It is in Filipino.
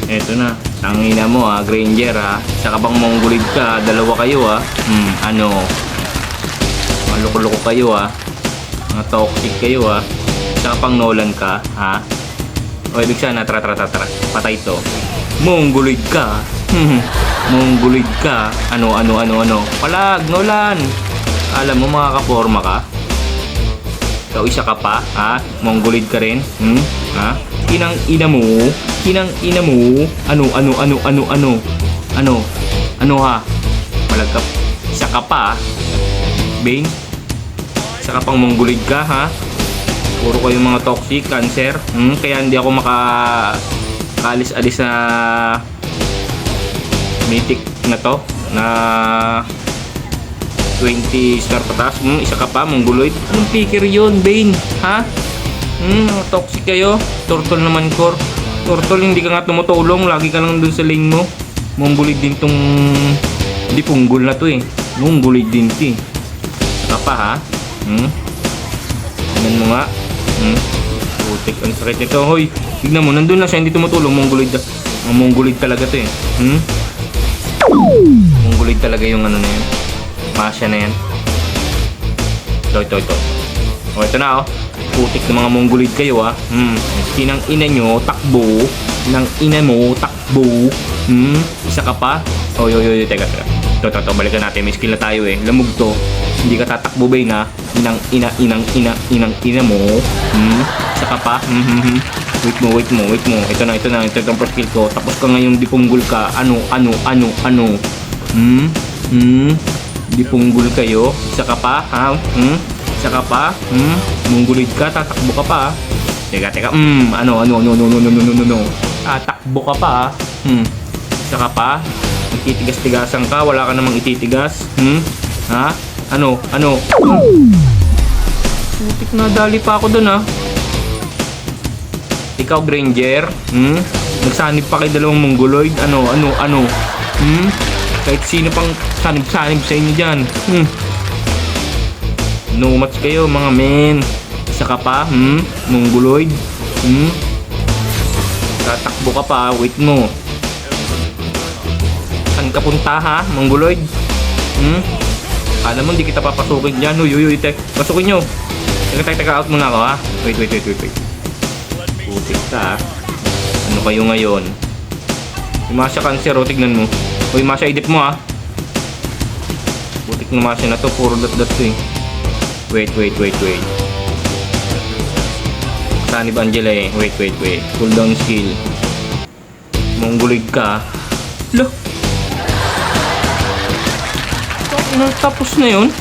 Eto na, tangina mo Granger Saka bang mongolid ka, dalawa kayo ano, maloko-loko kayo mga toxic kayo Saka pang Nolan ka O ibig sana, tara, patay to. Mongolid ka. Mongolid ka. Ano. Palag, Nolan. Alam mo makakaporma ka? Ikaw isa ka pa, Mongolid ka rin, Inang ina mo. Ano. Palag ka. Isa ka pa, Bane. Isa ka pang mongolid ka, Puro kayo mga toxic, cancer. Kaya hindi ako makaalis-alis na mythic na to na 20 star patas. Isa ka pa, mongoloid. Anong picker yun, Bane? Toxic kayo. Turtle naman, core. Turtle, hindi ka nga tumutulong. Lagi ka lang dun sa lane mo. Mongoloid din tong hindi punggol na to Mongoloid din to Isa ka pa, Tignan mo nga. Putik, ang sakit nito. Hoy, tignan mo, nandun na siya, hindi tumutulong. Mongoloid. Mongoloid talaga to Mongoloid talaga yung ano na yun. Masya na yan. Ito. O, ito na Putik ng mga mongoloid kayo Kinang ina nyo, takbo. Kinang ina mo, takbo. Isa ka pa. Oy, teka. Ito, balikan natin. May skill na tayo Lamog to. Hindi ka tatakbo ba inang ina mo. Isa ka pa. Wait mo. Ito na. Ito yung first skill ko. Tapos ka ngayon dipunggol ka. Ano. Dipunggol kayo. Isa ka pa, Isa ka pa. Mongolid ka, tatakbo ka pa. Teka. Ano. Tatakbo ka pa. Isa ka pa. Nagtitigas-tigasan ka, wala ka namang ititigas. Ano? Putik na, dali pa ako dun Ikaw, Granger. Nagsanib pa kay dalawang mongoloid. Ano? Kahit sino pang sanib sa inyo dyan. No match kayo, mga men. Isa ka pa, mongoloid. Tatakbo ka pa, wait mo. Saan ka punta, mongoloid? Alam mo, hindi kita papasukin dyan. Uy, pasukin nyo. Teka, out muna ako, Wait. Putik ka, Ano kayo ngayon? Yung Masya cancer, tignan mo. Uy, Masya, idip mo, Putik na Masya na to, puro dot to Wait. Sanib Angela Wait. Cooldown skill. Mongoloid ka. Lo! Tapos na yun?